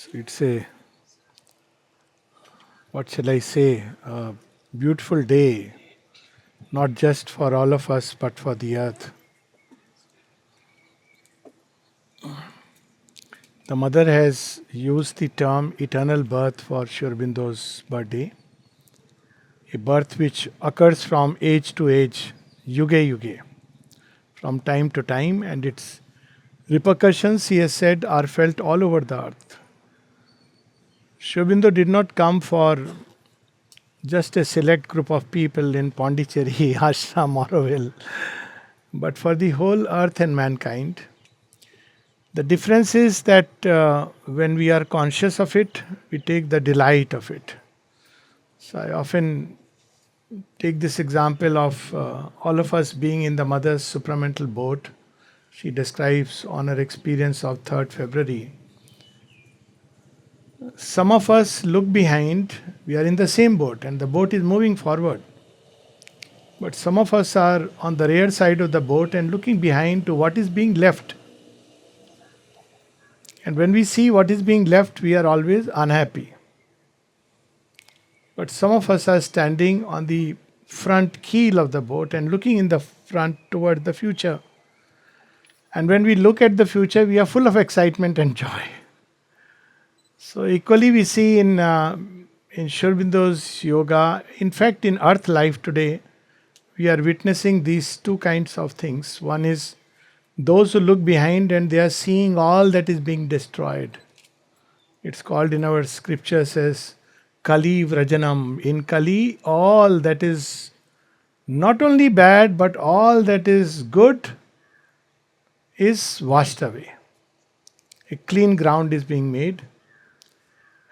So it's a, what shall I say, a beautiful day, not just for all of us, but for the earth. The mother has used the term eternal birth for Sri Aurobindo's birthday, a birth which occurs from age to age, yuge yuge, from time to time, and its repercussions, he has said, are felt all over the earth. Sri Aurobindo did not come for just a select group of people in Pondicherry, Ashram, Auroville, but for the whole earth and mankind. The difference is that when we are conscious of it, we take the delight of it. So I often take this example of all of us being in the mother's supramental boat. She describes on her experience of 3rd February. Some of us look behind, we are in the same boat and the boat is moving forward. But some of us are on the rear side of the boat and looking behind to what is being left. And when we see what is being left, we are always unhappy. But some of us are standing on the front keel of the boat and looking in the front toward the future. And when we look at the future, we are full of excitement and joy. So equally we see in Sri Aurobindo's yoga, in fact in earth life today, we are witnessing these two kinds of things. One is those who look behind and they are seeing all that is being destroyed. It's called in our scriptures as Kali Vrajanam. In Kali, all that is not only bad, but all that is good is washed away. A clean ground is being made.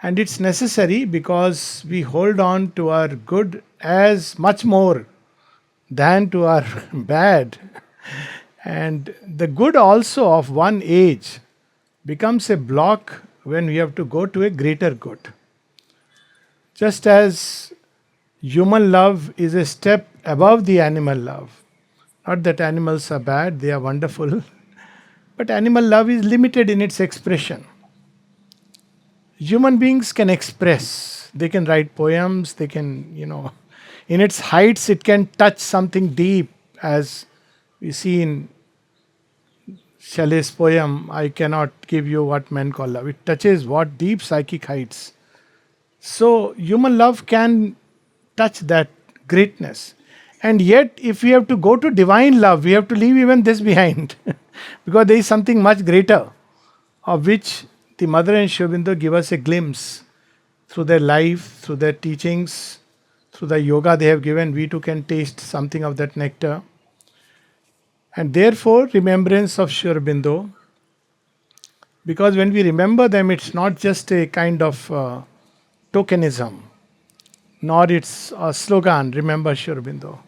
And it's necessary because we hold on to our good as much more than to our bad. And the good also of one age becomes a block when we have to go to a greater good. Just as human love is a step above the animal love. Not that animals are bad, they are wonderful. But animal love is limited in its expression. Human beings can express, they can write poems, they can, in its heights, it can touch something deep, as we see in Shelley's poem, I cannot give you what men call love. It touches what deep psychic heights. So, human love can touch that greatness. And yet, if we have to go to divine love, we have to leave even this behind. Because there is something much greater, of which the Mother and Sri Aurobindo give us a glimpse through their life, through their teachings, through the yoga they have given. We too can taste something of that nectar. And therefore, remembrance of Sri Aurobindo, because when we remember them, it's not just a kind of tokenism, nor it's a slogan, remember Sri Aurobindo.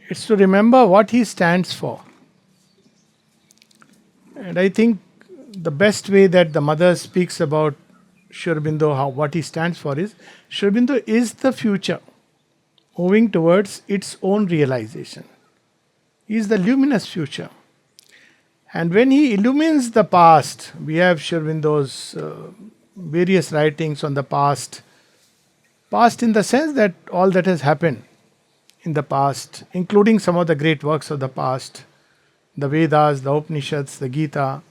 It's to remember what he stands for. And I think the best way that the mother speaks about Sri Aurobindo, what he stands for is, Sri Aurobindo is the future, moving towards its own realization. He is the luminous future. And when he illumines the past, we have Sri Aurobindo's various writings on the past. Past in the sense that all that has happened in the past, including some of the great works of the past, the Vedas, the Upanishads, the Gita.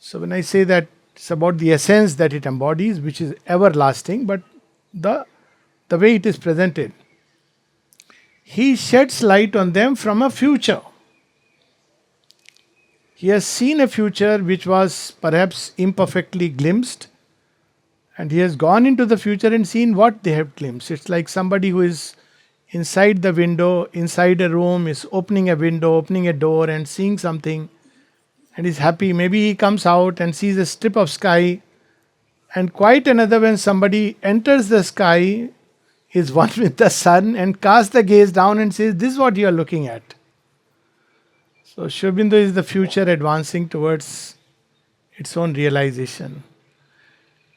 So when I say that, it's about the essence that it embodies, which is everlasting, but the way it is presented. He sheds light on them from a future. He has seen a future which was perhaps imperfectly glimpsed, and he has gone into the future and seen what they have glimpsed. It's like somebody who is inside the window, inside a room, is opening a window, opening a door and seeing something and is happy. Maybe he comes out and sees a strip of sky, and quite another when somebody enters the sky, is one with the sun and casts the gaze down and says, this is what you are looking at. So Sri Aurobindo is the future advancing towards its own realization.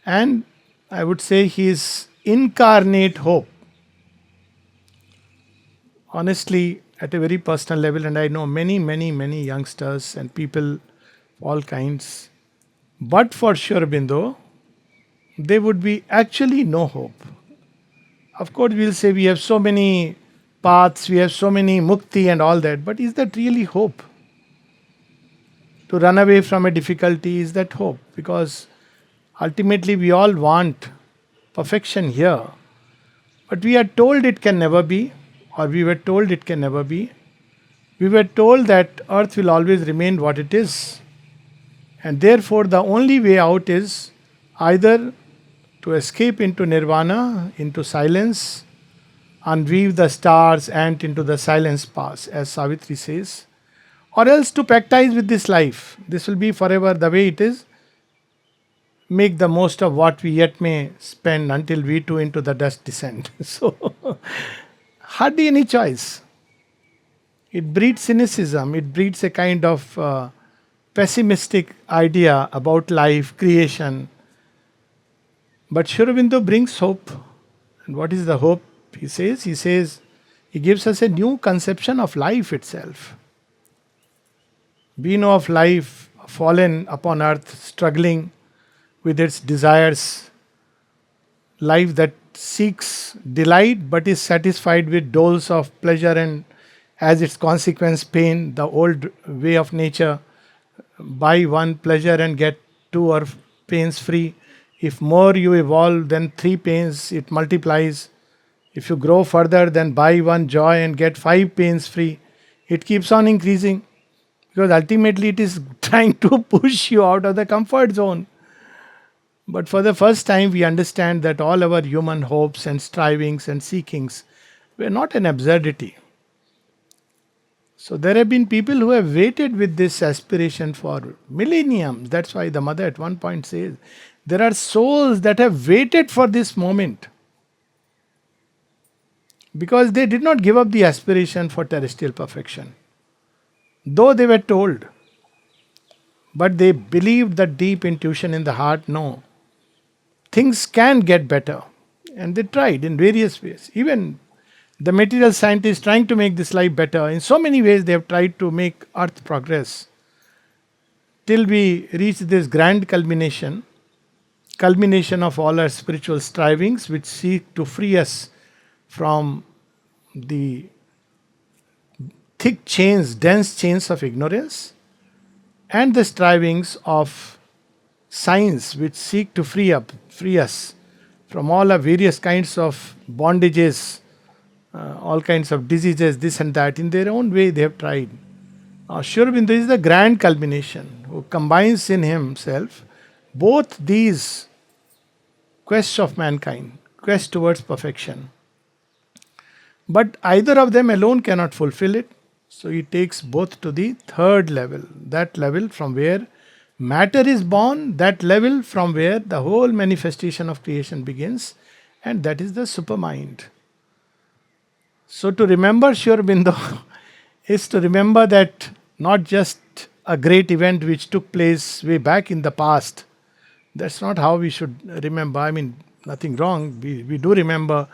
And I would say he is incarnate hope. Honestly, at a very personal level, and I know many, many, many youngsters and people of all kinds, but for Sri Aurobindo, there would be actually no hope. Of course, we'll say we have so many paths, we have so many mukti and all that, but is that really hope? To run away from a difficulty, is that hope? Because ultimately we all want perfection here, but we are told it can never be, or we were told it can never be. We were told that earth will always remain what it is, and therefore the only way out is either to escape into nirvana, into silence, unweave the stars and into the silence pass, as Savitri says, or else to practice with this life. This will be forever the way it is. Make the most of what we yet may spend until we too into the dust descend. So, hardly any choice. It breeds cynicism, it breeds a kind of pessimistic idea about life, creation. But Sri Aurobindo brings hope. And what is the hope? He says, he gives us a new conception of life itself. We know of life fallen upon earth, struggling with its desires, life that seeks delight but is satisfied with doles of pleasure and as its consequence pain, the old way of nature. Buy one pleasure and get two or pains free. If more you evolve than three pains, it multiplies. If you grow further, then buy one joy and get five pains free. It keeps on increasing because ultimately it is trying to push you out of the comfort zone. But for the first time, we understand that all our human hopes and strivings and seekings were not an absurdity. So there have been people who have waited with this aspiration for millenniums. That's why the mother at one point says, there are souls that have waited for this moment because they did not give up the aspiration for terrestrial perfection. Though they were told, but they believed that deep intuition in the heart, no, things can get better. And they tried in various ways. Even the material scientists trying to make this life better. In so many ways, they have tried to make earth progress till we reach this grand culmination of all our spiritual strivings, which seek to free us from the thick chains, dense chains of ignorance, and the strivings of science, which seek to free us from all our various kinds of bondages, all kinds of diseases, this and that. In their own way, they have tried. Sri Aurobindo is the grand culmination who combines in himself both these quests of mankind, quest towards perfection. But either of them alone cannot fulfill it. So he takes both to the third level, that level from where matter is born, that level from where the whole manifestation of creation begins, and that is the supermind. So to remember Sri Aurobindo is to remember that not just a great event which took place way back in the past. That's not how we should remember. I mean, nothing wrong. We do remember.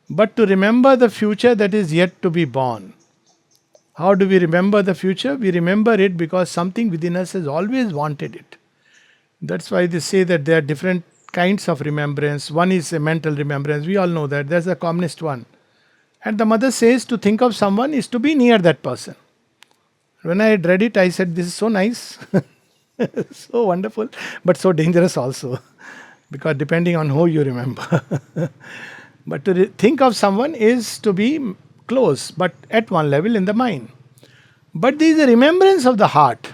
But to remember the future that is yet to be born. How do we remember the future? We remember it because something within us has always wanted it. That's why they say that there are different kinds of remembrance. One is a mental remembrance. We all know that. That's the commonest one. And the mother says to think of someone is to be near that person. When I had read it, I said, this is so nice, so wonderful, but so dangerous also. Because depending on who you remember. But to think of someone is to be close, but at one level in the mind. But there is a remembrance of the heart,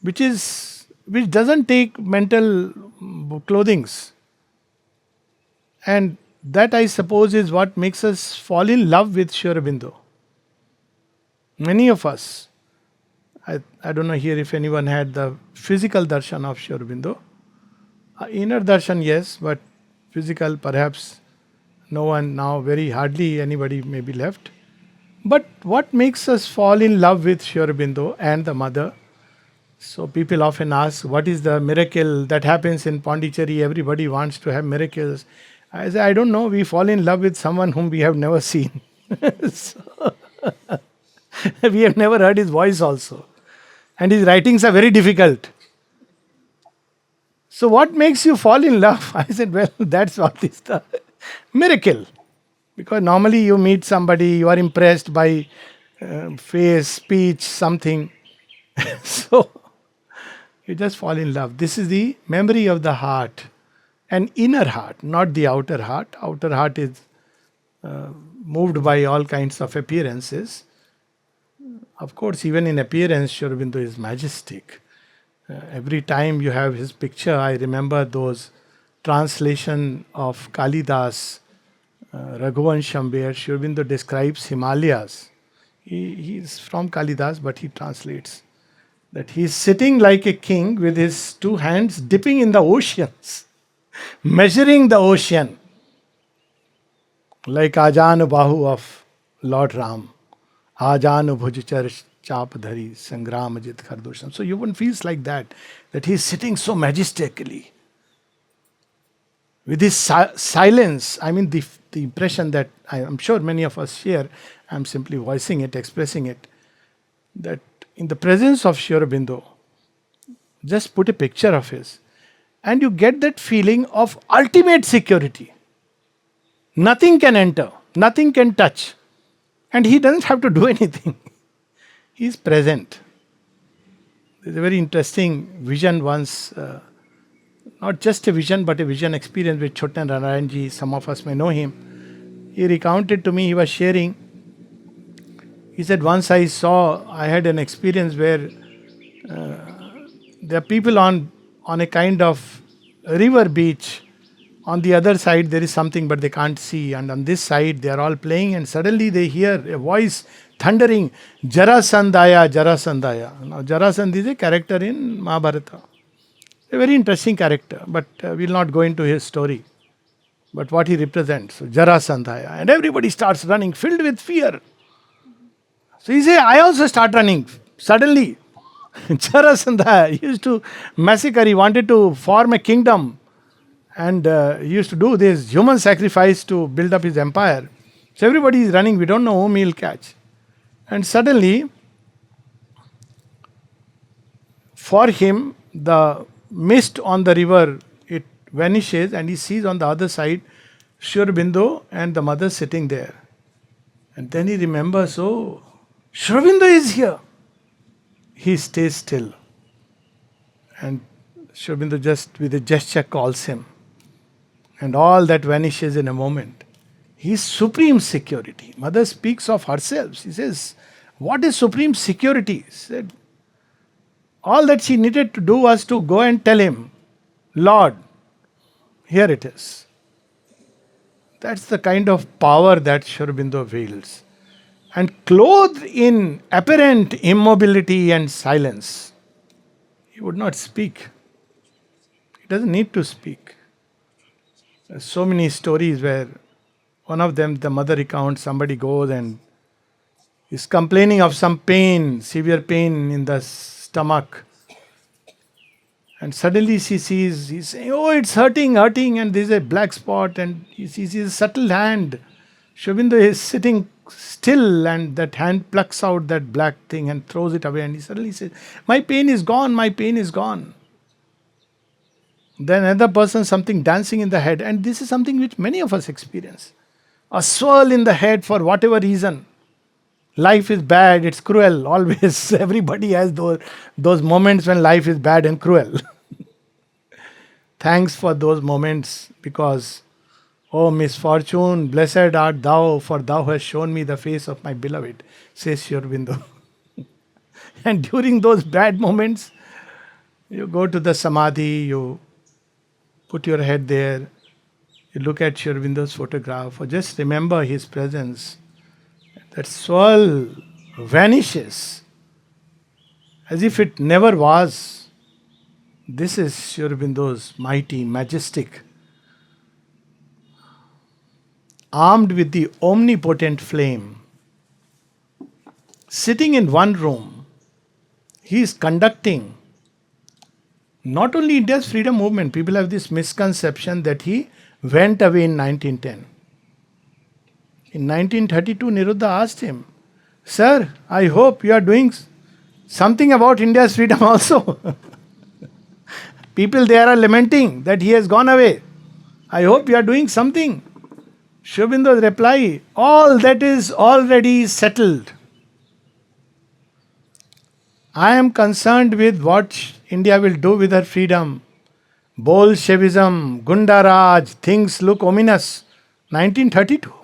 which doesn't take mental clothings. And that, I suppose, is what makes us fall in love with Sri Aurobindo. Many of us, I don't know here if anyone had the physical darshan of Sri Aurobindo. Inner darshan, yes, but physical, perhaps no one now, very hardly anybody may be left. But what makes us fall in love with Sri Aurobindo and the mother? So people often ask, what is the miracle that happens in Pondicherry? Everybody wants to have miracles. I say, I don't know. We fall in love with someone whom we have never seen. So, we have never heard his voice also. And his writings are very difficult. So what makes you fall in love? I said, well, that's what is the miracle. Because normally you meet somebody, you are impressed by face, speech, something. So you just fall in love. This is the memory of the heart, an inner heart, not the outer heart. Outer heart is moved by all kinds of appearances. Of course, even in appearance, Sri Aurobindo is majestic. Every time you have his picture, I remember those translation of Kalidas, Raghuvansham, where Sri Aurobindo describes Himalayas. He is from Kalidas, but he translates that he is sitting like a king with his two hands dipping in the oceans, measuring the ocean, like Ajanu Bahu of Lord Ram. Ajanu Bhujchar Chapadhari Sangram Jit Khardosham. So one feels like that he is sitting so majestically. With his silence, I mean the impression that I am sure many of us share, I am simply voicing it, expressing it, that in the presence of Sri Aurobindo, just put a picture of his, and you get that feeling of ultimate security. Nothing can enter, nothing can touch, and he doesn't have to do anything. He is present. There's a very interesting vision once, not just a vision, but a vision experience with Chotan Narayanji. Some of us may know him. He recounted to me, he was sharing. He said, once I had an experience where there are people on a kind of river beach. On the other side, there is something, but they can't see. And on this side, they are all playing, and suddenly they hear a voice thundering, Jarasandhaya, Jarasandhaya. Now, Jarasandh is a character in Mahabharata. A very interesting character, but we'll not go into his story. But what he represents, so Jarasandhaya. And everybody starts running, filled with fear. So he says, I also start running. Suddenly, Jarasandhaya used to massacre, he wanted to form a kingdom. And he used to do this human sacrifice to build up his empire. So everybody is running, we don't know whom he'll catch. And suddenly, for him, the mist on the river, it vanishes, and he sees on the other side Sri Aurobindo and the mother sitting there. And then he remembers, oh, Sri Aurobindo is here. He stays still. And Sri Aurobindo just with a gesture calls him. And all that vanishes in a moment. His supreme security. Mother speaks of herself. She says, what is supreme security? She said, all that she needed to do was to go and tell him, Lord, here it is. That's the kind of power that Sri Aurobindo wields. And clothed in apparent immobility and silence, he would not speak. He doesn't need to speak. There's so many stories where one of them, the mother recounts, somebody goes and is complaining of some pain, severe pain in the stomach. And suddenly she sees, he's saying, oh, it's hurting, and there's a black spot, and he sees a subtle hand. Sri Aurobindo is sitting still, and that hand plucks out that black thing and throws it away, and he suddenly says, my pain is gone, my pain is gone. Then another person, something dancing in the head, and this is something which many of us experience. A swirl in the head for whatever reason. Life is bad, it's cruel, always. Everybody has those moments when life is bad and cruel. Thanks for those moments, because, oh misfortune, blessed art thou, for thou hast shown me the face of my beloved, says Sri Aurobindo. And during those bad moments, you go to the samadhi, you put your head there, you look at Sri Aurobindo's photograph, or just remember his presence. That swirl vanishes as if it never was. This is Sri Aurobindo's mighty, majestic, armed with the omnipotent flame. Sitting in one room, he is conducting not only India's freedom movement. People have this misconception that he went away in 1910. In 1932, Niruddha asked him, Sir, I hope you are doing something about India's freedom also. People there are lamenting that he has gone away. I hope you are doing something. Sri Aurobindo's reply, all that is already settled. I am concerned with what India will do with her freedom. Bolshevism, Gundaraj, things look ominous. 1932,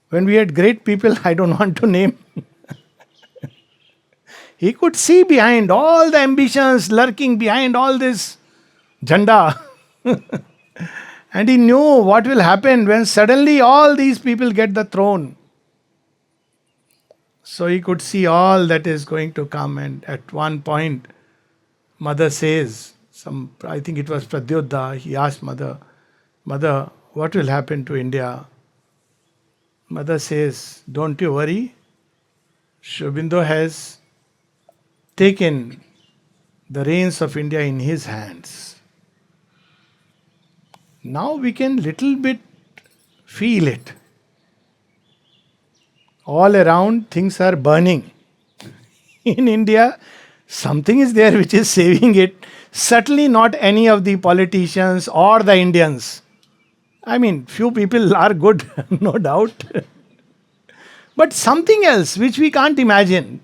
when we had great people, I don't want to name. He could see behind all the ambitions lurking behind all this janda. And he knew what will happen when suddenly all these people get the throne. So he could see all that is going to come. And at one point, Mother says, I think it was Pradyodha, he asked Mother, Mother, what will happen to India? Mother says, don't you worry. Sri Aurobindo has taken the reins of India in his hands. Now we can little bit feel it. All around things are burning. In India, something is there which is saving it. Certainly not any of the politicians or the Indians. I mean, few people are good, no doubt. But something else which we can't imagine.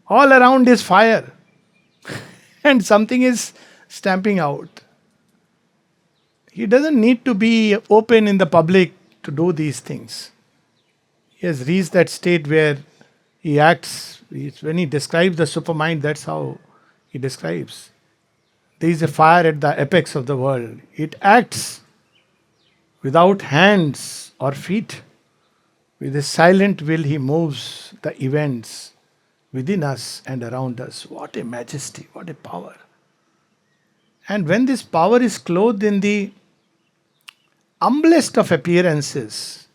All around is fire. And something is stamping out. He doesn't need to be open in the public to do these things. He has reached that state where he acts. When he describes the supermind, that's how he describes. There is a fire at the apex of the world. It acts without hands or feet. With a silent will, he moves the events within us and around us. What a majesty, what a power. And when this power is clothed in the humblest of appearances,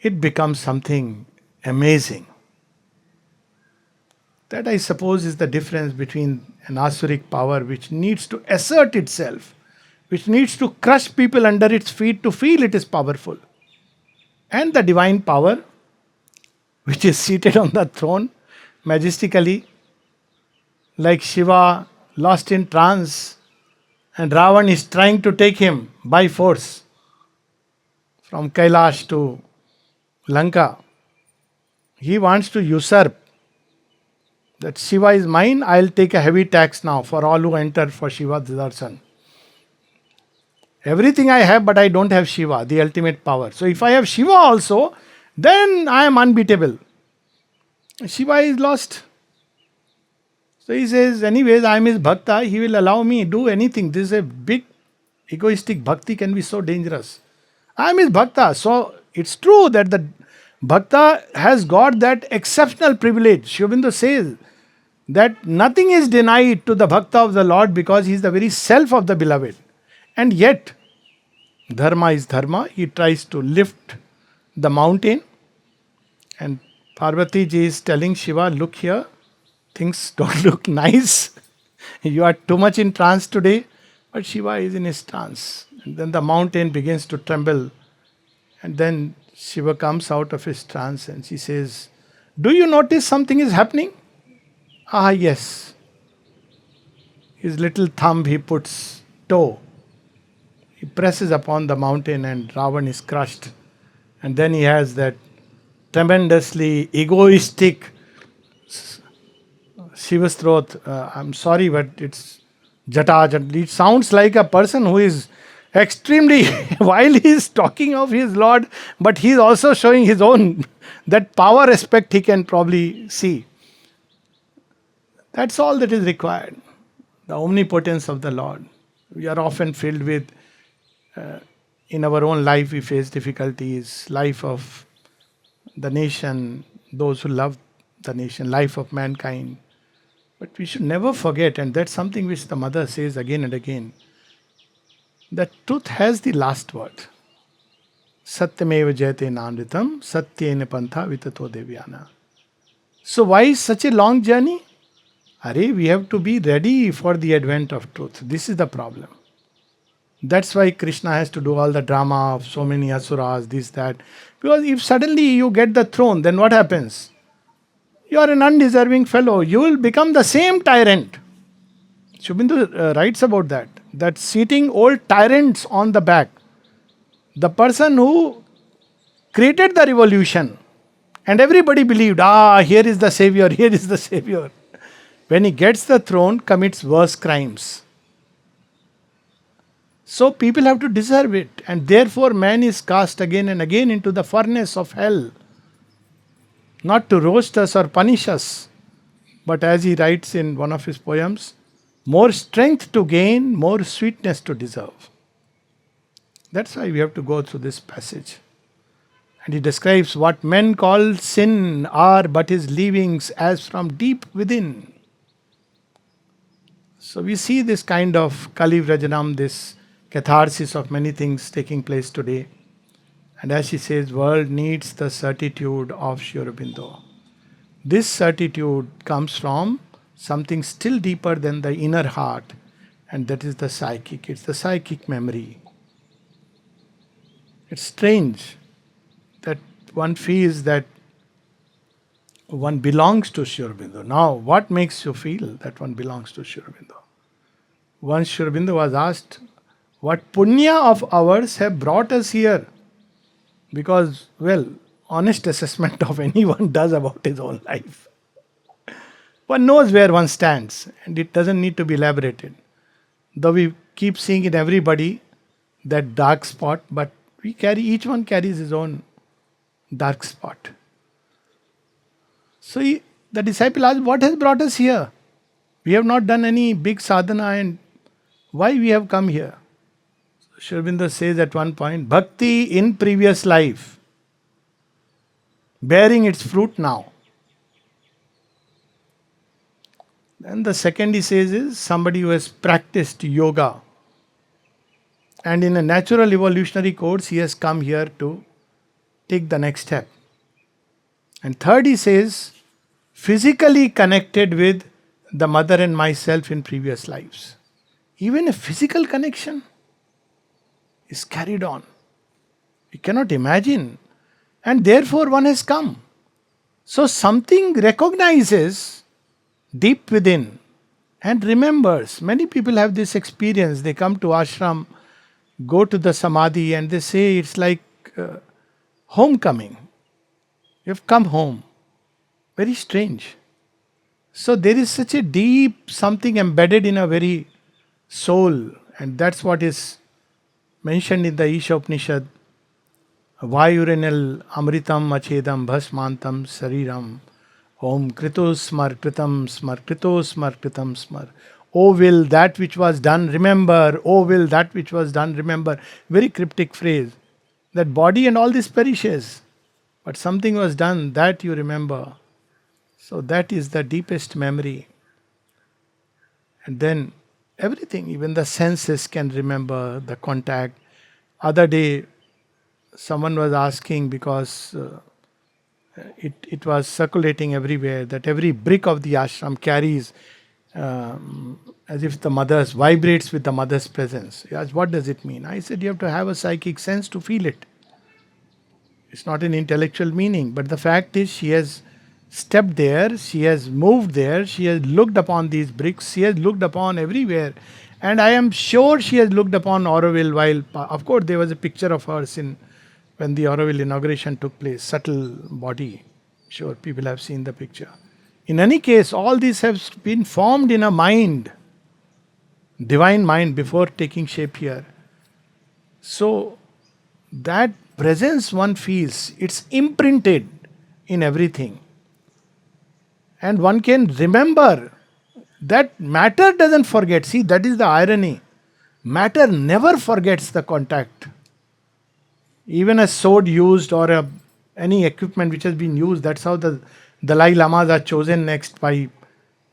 it becomes something amazing. That, I suppose, is the difference between an asuric power which needs to assert itself, which needs to crush people under its feet to feel it is powerful, and the divine power which is seated on the throne majestically, like Shiva lost in trance, and Ravan is trying to take him by force from Kailash to Lanka. He wants to usurp that Shiva is mine, I'll take a heavy tax now for all who enter for Shiva's darshan. Everything I have, but I don't have Shiva, the ultimate power. So if I have Shiva also, then I am unbeatable. Shiva is lost. So he says, anyways, I am his bhakta, he will allow me do anything. This is a big egoistic bhakti, can be so dangerous. I am his bhakta. So it's true that the bhakta has got that exceptional privilege. Sri Aurobindo says that nothing is denied to the bhakta of the Lord because he is the very self of the beloved. And yet, dharma is dharma. He tries to lift the mountain. And Parvati ji is telling Shiva, look here, things don't look nice. You are too much in trance today. But Shiva is in his trance. And then the mountain begins to tremble. And then Shiva comes out of his trance and she says, do you notice something is happening? Ah, yes. His little thumb he puts toe. He presses upon the mountain and Ravan is crushed. And then he has that tremendously egoistic Shivastroth. I'm sorry, but it's Jata. It sounds like a person who is extremely, while he is talking of his Lord, but he is also showing his own, that power aspect he can probably see. That's all that is required. The omnipotence of the Lord. We are often filled with, in our own life we face difficulties, life of the nation, those who love the nation, life of mankind. But we should never forget, and that's something which the mother says again and again, that truth has the last word. Satyameva jayate namritam, satyena pantha vitato devyana. So why is such a long journey? We have to be ready for the advent of truth. This is the problem. That's why Krishna has to do all the drama of so many asuras, this, that. Because if suddenly you get the throne, then what happens? You are an undeserving fellow. You will become the same tyrant. Sri Aurobindo writes about that. that seating old tyrants on the back. The person who created the revolution, and everybody believed, here is the savior, here is the savior. When he gets the throne, commits worse crimes. So people have to deserve it, and therefore man is cast again and again into the furnace of hell, not to roast us or punish us, but as he writes in one of his poems, more strength to gain, more sweetness to deserve. That's why we have to go through this passage. And he describes what men call sin are but his leavings as from deep within. So we see this kind of Kali Vrajanam, this catharsis of many things taking place today. And as she says, world needs the certitude of Sri Aurobindo. This certitude comes from something still deeper than the inner heart, and that is the psychic. It's the psychic memory. It's strange that one feels that one belongs to Sri Aurobindo. Now, what makes you feel that one belongs to Sri Aurobindo? Once Sri Aurobindo was asked, what punya of ours have brought us here? Because, well, honest assessment of anyone does about his own life. One knows where one stands, and it doesn't need to be elaborated. Though we keep seeing in everybody that dark spot, but each one carries his own dark spot. So the disciple asked, what has brought us here? We have not done any big sadhana, and why we have come here? Sri Aurobindo says at one point, bhakti in previous life, bearing its fruit now. And the second he says is somebody who has practiced yoga, and in a natural evolutionary course he has come here to take the next step. And third he says, physically connected with the mother and myself in previous lives. Even a physical connection is carried on. We cannot imagine. And therefore one has come. So something recognizes deep within and remembers. Many people have this experience. They come to ashram, go to the samadhi, and they say it's like homecoming. You've come home. Very strange. So there is such a deep something embedded in a very soul, and that's what is mentioned in the Isha Upanishad. Vayurenal amritam achedam bhasmantam sariram om krito smar kritam smar krito smar kritam smar. O will that which was done remember, O will that which was done remember. Very cryptic phrase. That body and all this perishes, but something was done that you remember. So that is the deepest memory. And then everything, even the senses can remember the contact. Other day, someone was asking because it was circulating everywhere that every brick of the ashram carries as if the mother's vibrates with the mother's presence. He asked, what does it mean? I said, you have to have a psychic sense to feel it. It's not an intellectual meaning, but the fact is she has stepped there, she has moved there, she has looked upon these bricks, she has looked upon everywhere. And I am sure she has looked upon Auroville while, of course, there was a picture of hers when the Auroville inauguration took place, subtle body. Sure, people have seen the picture. In any case, all these have been formed in a mind, divine mind, before taking shape here. So, that presence one feels, it's imprinted in everything. And one can remember that matter doesn't forget. See, that is the irony. Matter never forgets the contact. Even a sword used or any equipment which has been used, that's how the Dalai Lamas are chosen next by,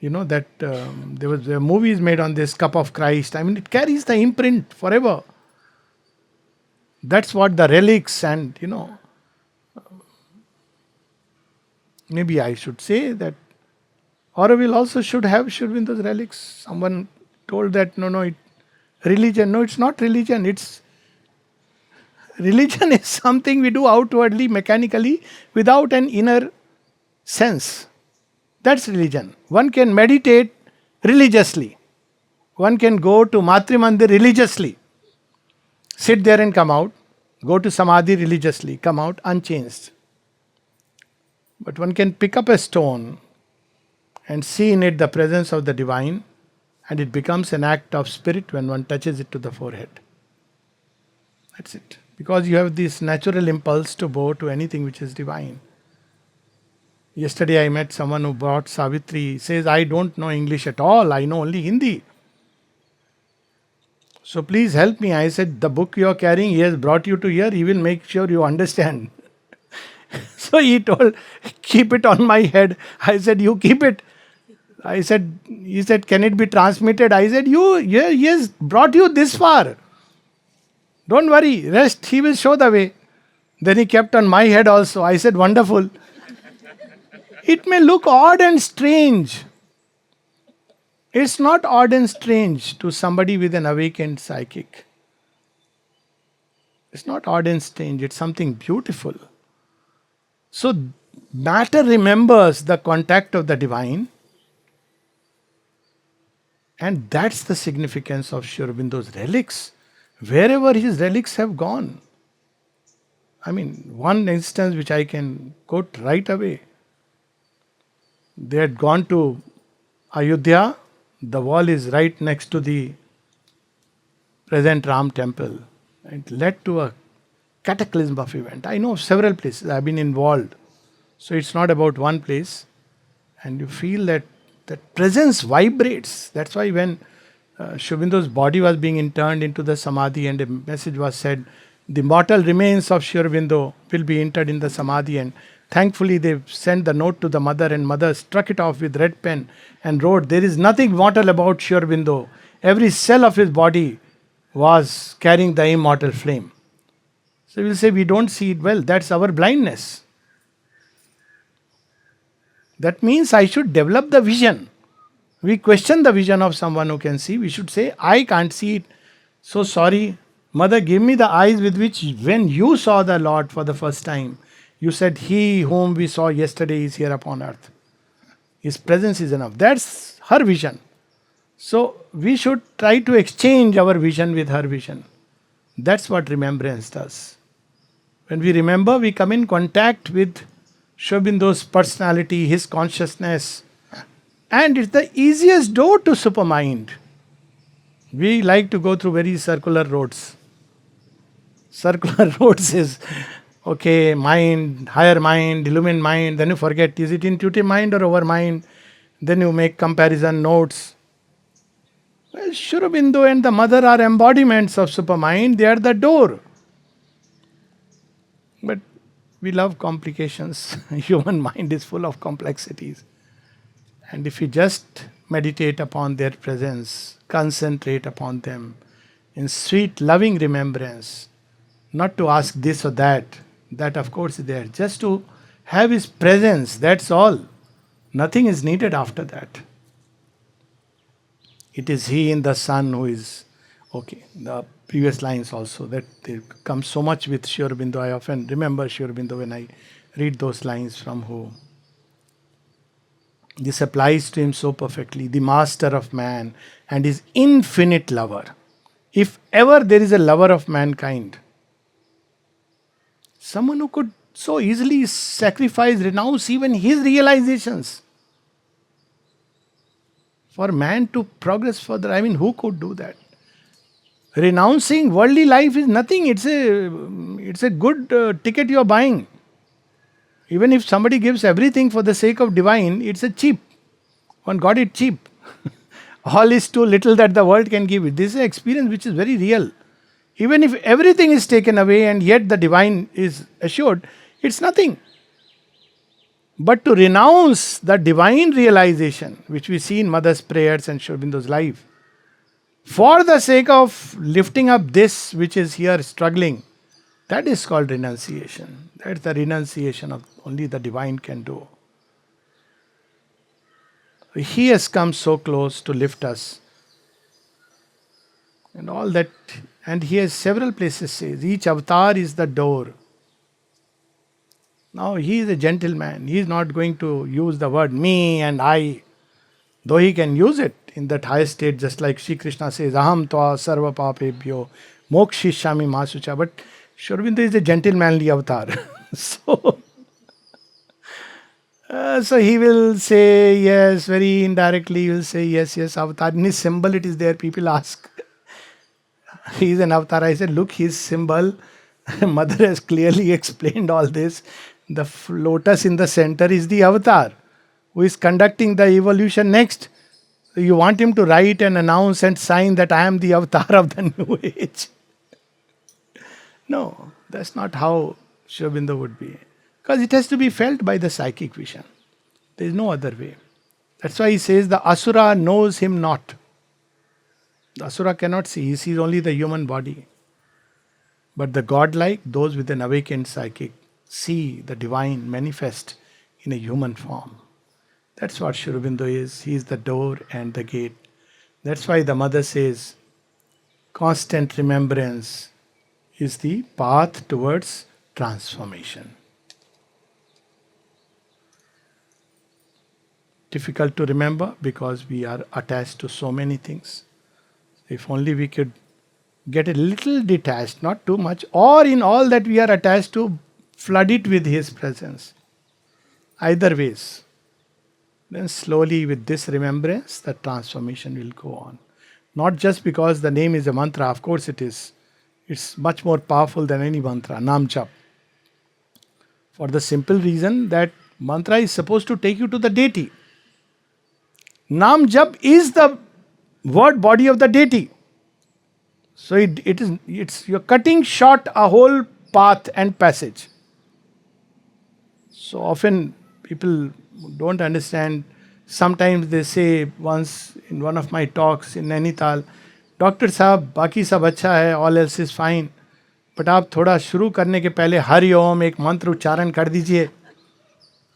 there were movies made on this cup of Christ. I mean, it carries the imprint forever. That's what the relics and, maybe I should say that Auroville also should be in those relics. Someone told that, religion. No, it's not religion. Religion is something we do outwardly, mechanically, without an inner sense. That's religion. One can meditate religiously. one can go to Matrimandir religiously, sit there and come out, go to Samadhi religiously, come out unchanged. But one can pick up a stone and see in it the presence of the divine, and it becomes an act of spirit when one touches it to the forehead. That's it. Because you have this natural impulse to bow to anything which is divine. Yesterday I met someone who brought Savitri. He says, I don't know English at all. I know only Hindi. So please help me. I said, the book you are carrying, he has brought you to here. He will make sure you understand. So he told, keep it on my head. I said, you keep it. He said, can it be transmitted? I said, he has brought you this far. Don't worry, rest, he will show the way. Then he kept on my head also. I said, wonderful. It may look odd and strange. It's not odd and strange to somebody with an awakened psychic. It's not odd and strange, it's something beautiful. So, matter remembers the contact of the divine, and that's the significance of Sri Aurobindo's relics. Wherever his relics have gone. I mean, one instance which I can quote right away. They had gone to Ayodhya. The wall is right next to the present Ram temple. It led to a cataclysm of event. I know of several places. I've been involved. So it's not about one place. And you feel that presence vibrates. That's why when Sri Aurobindo's body was being interned into the Samadhi and a message was said, the mortal remains of Sri Aurobindo will be interred in the Samadhi, and thankfully they sent the note to the mother, and mother struck it off with red pen and wrote, there is nothing mortal about Sri Aurobindo. Every cell of his body was carrying the immortal flame. So we'll say we don't see it well. That's our blindness. That means I should develop the vision. We question the vision of someone who can see. We should say, I can't see it. So sorry, Mother, give me the eyes with which when you saw the Lord for the first time, you said, he whom we saw yesterday is here upon earth. His presence is enough. That's her vision. So we should try to exchange our vision with her vision. That's what remembrance does. When we remember, we come in contact with Sri Aurobindo's personality, his consciousness. And it's the easiest door to supermind. We like to go through very circular roads. Circular roads is, okay, mind, higher mind, illumined mind. Then you forget, is it intuitive mind or over mind? Then you make comparison notes. Well, Sri Aurobindo and the mother are embodiments of supermind. They are the door. But we love complications. Human mind is full of complexities. And if we just meditate upon their presence, concentrate upon them in sweet, loving remembrance, not to ask this or that of course is there, just to have his presence, that's all. Nothing is needed after that. It is he in the sun who is, okay, the previous lines also, that they come so much with Sri Aurobindo. I often remember Sri Aurobindo when I read those lines from who. This applies to him so perfectly, the master of man and his infinite lover. If ever there is a lover of mankind, someone who could so easily sacrifice, renounce even his realizations for man to progress further. I mean, who could do that? Renouncing worldly life is nothing. It's a good ticket you are buying. Even if somebody gives everything for the sake of divine, it's a cheap. One got it cheap. All is too little that the world can give it. This is an experience which is very real. Even if everything is taken away and yet the divine is assured, it's nothing. But to renounce the divine realization, which we see in Mother's prayers and Sri Aurobindo's life, for the sake of lifting up this which is here struggling, that is called renunciation. That's the renunciation of only the divine can do. He has come so close to lift us. And all that, and he has several places says, each avatar is the door. Now he is a gentleman. He is not going to use the word me and I, though he can use it. in that high state, just like Sri Krishna says, Aham tva sarva papebhyo mokshishami masucha. But Sri Aurobindo is a gentlemanly avatar. so, so he will say yes, very indirectly he will say yes, yes, avatar. In his symbol it is there. People ask, he is an avatar. I said, look, his symbol, Mother has clearly explained all this. The lotus in the center is the avatar who is conducting the evolution next. So you want him to write and announce and sign that I am the avatar of the new age. No, that's not how Sri Aurobindo would be. Because it has to be felt by the psychic vision. There is no other way. That's why he says the Asura knows him not. The Asura cannot see, he sees only the human body. But the godlike, those with an awakened psychic, see the divine manifest in a human form. That's what Sri Aurobindo is. He is the door and the gate. That's why the mother says, constant remembrance is the path towards transformation. Difficult to remember because we are attached to so many things. If only we could get a little detached, not too much, or in all that we are attached to, flood it with His presence. Either ways. Then slowly with this remembrance, the transformation will go on. Not just because the name is a mantra, of course it is. It's much more powerful than any mantra, Nam Jap. For the simple reason that mantra is supposed to take you to the deity. Nam Jap is the word body of the deity. So you're cutting short a whole path and passage. So often people don't understand. Sometimes they say, once in one of my talks in Nainital, Doctor साहब बाकी सब अच्छा है, all else is fine, but आप थोड़ा शुरू करने के पहले हरि ओम एक मंत्र उच्चारण कर दीजिए.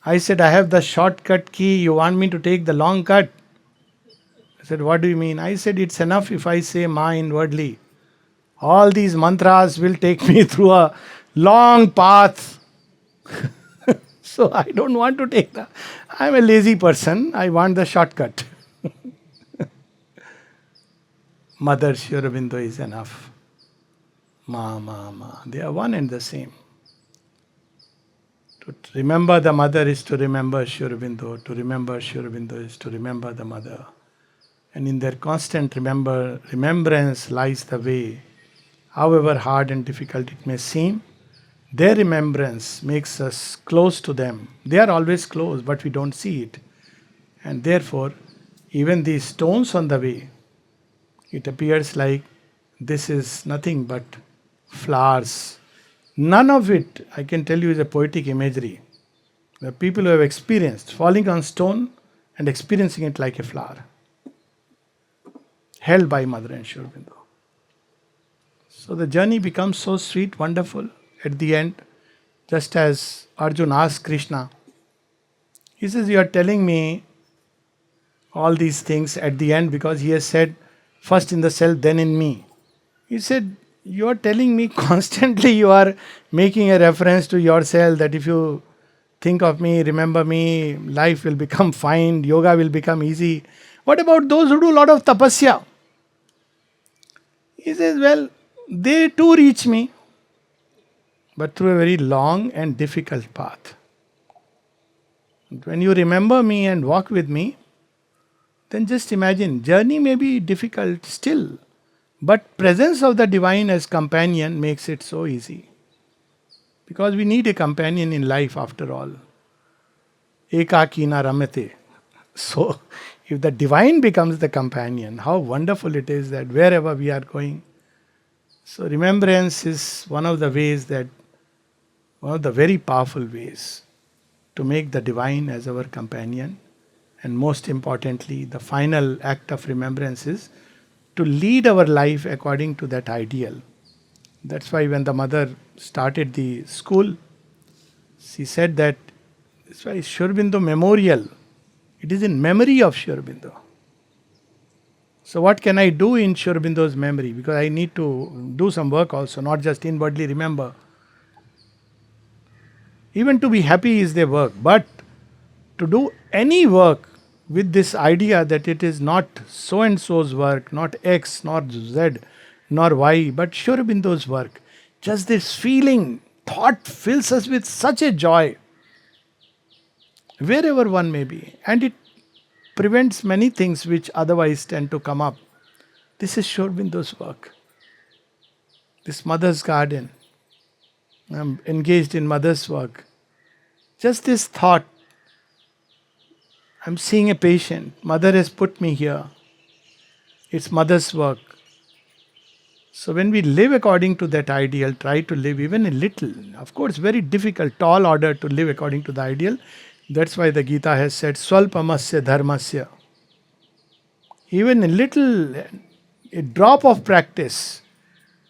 I said, I have the shortcut key, you want me to take the long cut? I said, what do you mean? I said, it's enough if I say Ma inwardly. All these mantras will take me through a long path. So I don't want to take that. I'm a lazy person. I want the shortcut. Mother Sri Aurobindo is enough. Ma. They are one and the same. To remember the mother is to remember Sri Aurobindo. To remember Sri Aurobindo is to remember the mother. And in their constant remembrance lies the way. However hard and difficult it may seem, their remembrance makes us close to them. They are always close, but we don't see it. And therefore, even these stones on the way, it appears like this is nothing but flowers. None of it, I can tell you, is a poetic imagery. The people who have experienced falling on stone and experiencing it like a flower, held by Mother and Sri Aurobindo. So the journey becomes so sweet, wonderful at the end, just as Arjuna asked Krishna. He says, you are telling me all these things at the end because he has said, first in the self, then in me. He said, you are telling me constantly, you are making a reference to yourself that if you think of me, remember me, life will become fine, yoga will become easy. What about those who do a lot of tapasya? He says, well, they too reach me, but through a very long and difficult path. And when you remember me and walk with me, then just imagine, journey may be difficult still, but presence of the divine as companion makes it so easy. Because we need a companion in life after all. Ekaki na ramate. So, if the divine becomes the companion, how wonderful it is that wherever we are going. So, remembrance is one of the very powerful ways to make the divine as our companion. And most importantly, the final act of remembrance is to lead our life according to that ideal. That's why when the mother started the school, she said that that's why Sri Aurobindo Memorial. It is in memory of Sri Aurobindo. So what can I do in Sri Aurobindo's memory? Because I need to do some work also, not just inwardly remember. Even to be happy is the work, but to do any work with this idea that it is not so and so's work, not X, nor Z, nor Y, but Sri Aurobindo's work. Just this feeling, thought fills us with such a joy, wherever one may be, and it prevents many things which otherwise tend to come up. This is Sri Aurobindo's work. This mother's garden. I'm engaged in mother's work. Just this thought, I'm seeing a patient, mother has put me here. It's mother's work. So when we live according to that ideal, try to live even a little. Of course, very difficult, tall order to live according to the ideal. That's why the Gita has said, Swalpamasya dharmasya. Even a little, a drop of practice,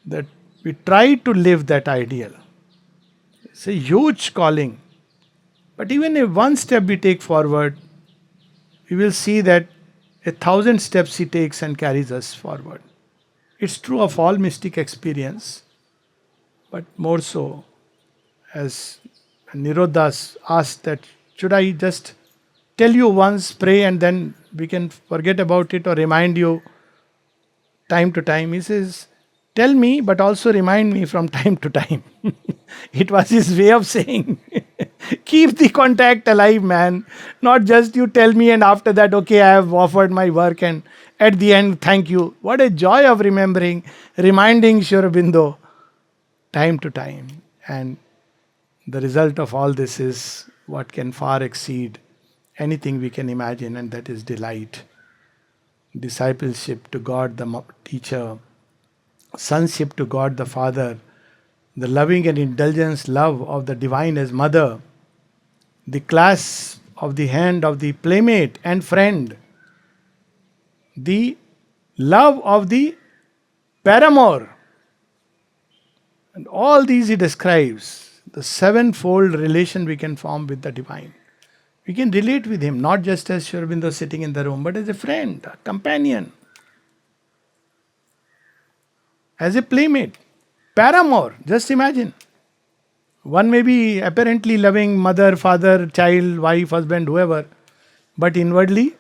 that we try to live that ideal. It's a huge calling. But even if one step we take forward, we will see that 1,000 steps he takes and carries us forward. It's true of all mystic experience, but more so, as Niroddas asked that, should I just tell you once, pray, and then we can forget about it, or remind you time to time? He says, tell me, but also remind me from time to time. It was his way of saying, keep the contact alive, man. Not just you tell me and after that, okay, I have offered my work and at the end, thank you. What a joy of remembering, reminding Sri Aurobindo time to time. And the result of all this is what can far exceed anything we can imagine, and that is delight. Discipleship to God the teacher, sonship to God the Father, the loving and indulgent love of the divine as mother, the clasp of the hand of the playmate and friend, the love of the paramour. And all these he describes, the sevenfold relation we can form with the divine. We can relate with him, not just as Sri Aurobindo sitting in the room, but as a friend, a companion, as a playmate, paramour. Just imagine. One may be apparently loving mother, father, child, wife, husband, whoever, but inwardly,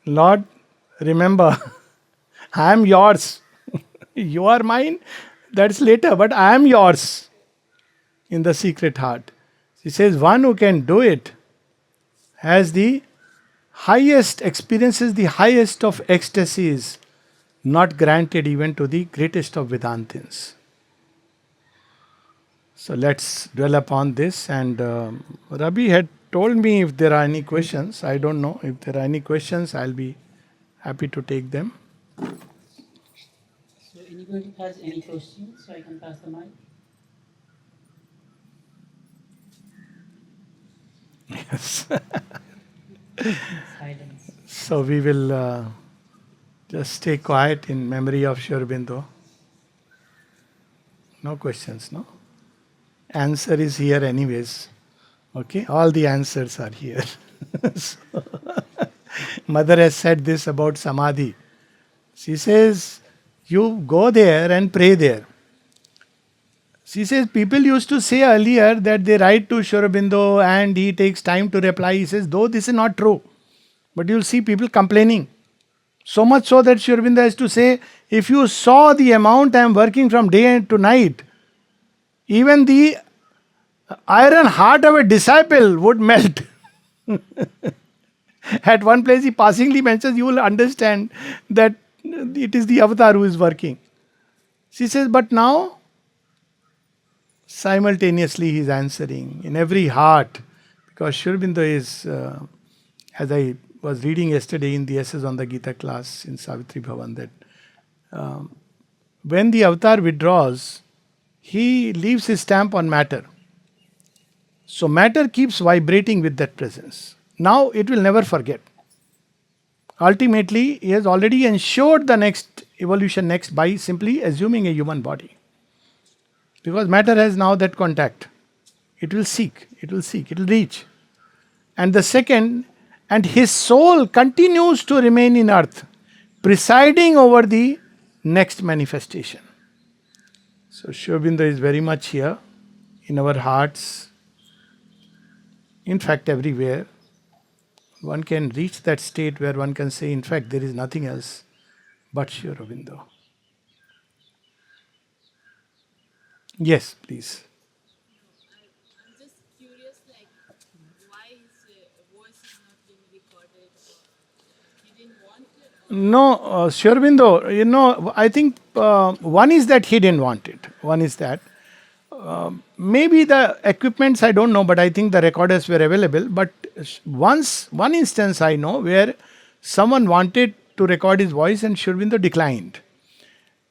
Lord, remember, I am yours. You are mine, that's later, but I am yours in the secret heart. He says, one who can do it has the highest experiences, the highest of ecstasies, not granted even to the greatest of Vedantins. So let's dwell upon this. And Rabi had told me if there are any questions. I don't know. If there are any questions, I'll be happy to take them. So anybody has any questions, so I can pass the mic? Yes. Silence. So we will just stay quiet in memory of Sri Aurobindo. No questions, no? Answer is here anyways. Okay, all the answers are here. So, Mother has said this about Samadhi. She says, you go there and pray there. She says, people used to say earlier that they write to Sri Aurobindo and he takes time to reply. He says, though this is not true, but you'll see people complaining. So much so that Sri Aurobindo has to say, if you saw the amount I am working from day to night, even the iron heart of a disciple would melt. At one place he passingly mentions, you will understand that it is the avatar who is working. She says, but now, simultaneously he is answering in every heart. Because Sri Aurobindo is, as I was reading yesterday in the essays on the Gita class in Savitri Bhavan, that when the avatar withdraws, he leaves his stamp on matter. So matter keeps vibrating with that presence. Now it will never forget. Ultimately, he has already ensured the next evolution next by simply assuming a human body. Because matter has now that contact. It will seek, it will reach. And the second, and his soul continues to remain in earth, presiding over the next manifestation. So Sri Aurobindo is very much here in our hearts, in fact everywhere. one can reach that state where one can say, in fact, there is nothing else but Sri Aurobindo. Yes, please. I'm just curious, like, why his voice is not being recorded, or he didn't want it, or No, Sri Aurobindo, I think one is that he didn't want it. One is that. Maybe the equipments, I don't know, but I think the recorders were available. But one instance I know where someone wanted to record his voice and Sri Aurobindo declined.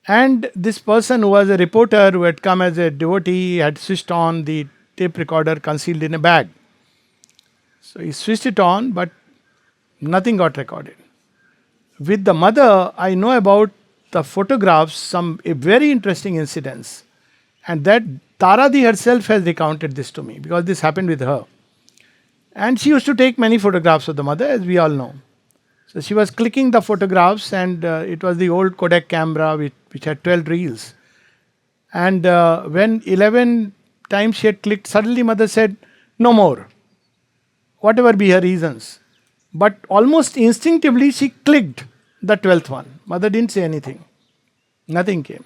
And this person who was a reporter who had come as a devotee had switched on the tape recorder concealed in a bag. So he switched it on, but nothing got recorded. With the mother, I know about the photographs, some very interesting incidents. And that Taradi herself has recounted this to me because this happened with her. And she used to take many photographs of the mother, as we all know. So she was clicking the photographs, and it was the old Kodak camera which had 12 reels. And when 11 times she had clicked, suddenly mother said, "No more," whatever be her reasons. But almost instinctively she clicked the 12th one. Mother didn't say anything. Nothing came.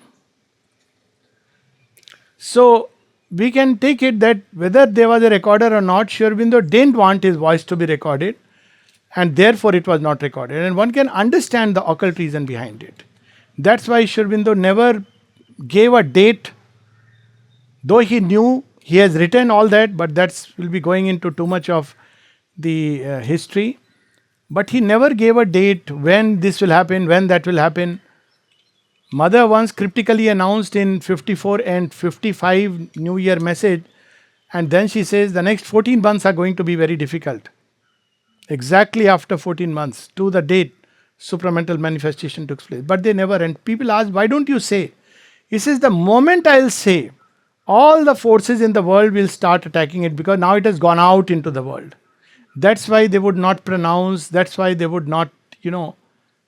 So we can take it that whether there was a recorder or not, Sri Aurobindo didn't want his voice to be recorded, and therefore it was not recorded. And one can understand the occult reason behind it. That's why Sri Aurobindo never gave a date, though he knew he has written all that, but that will be going into too much of the history. But he never gave a date when this will happen, when that will happen. Mother once cryptically announced in 54 and 55 New Year message, and then she says the next 14 months are going to be very difficult. Exactly after 14 months, to the date, supramental manifestation took place. But they never, and people ask, why don't you say? He says, the moment I'll say, all the forces in the world will start attacking it because now it has gone out into the world. That's why they would not pronounce, that's why they would not,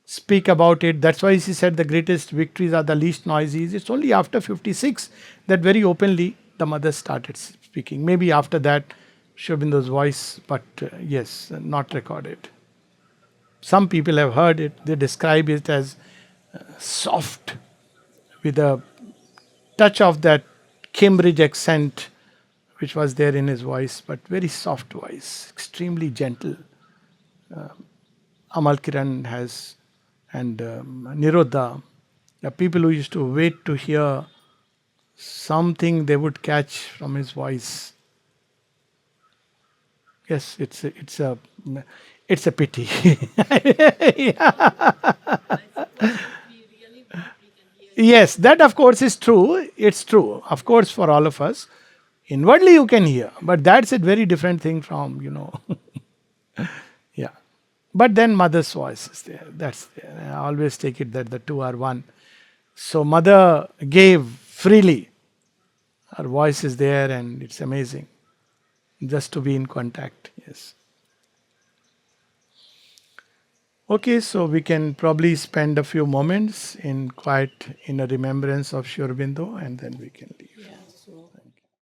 speak about it. That's why she said the greatest victories are the least noisy. It's only after 56 that very openly the mother started speaking. Maybe after that, Sri Aurobindo's voice, but yes, not recorded. Some people have heard it. They describe it as soft, with a touch of that Cambridge accent which was there in his voice, but very soft voice, extremely gentle. Amal Kiran has, and Nirodha, the people who used to wait to hear something they would catch from his voice. Yes, it's a pity. we really want, we can hear. Yes, that of course is true. It's true, of course, for all of us. Inwardly you can hear, but that's a very different thing from, yeah. But then mother's voice is there. That's there. I always take it that the two are one. So mother gave freely. Her voice is there and it's amazing. Just to be in contact. Yes. Okay, so we can probably spend a few moments in quiet inner remembrance of Sri Aurobindo and then we can leave. Yeah.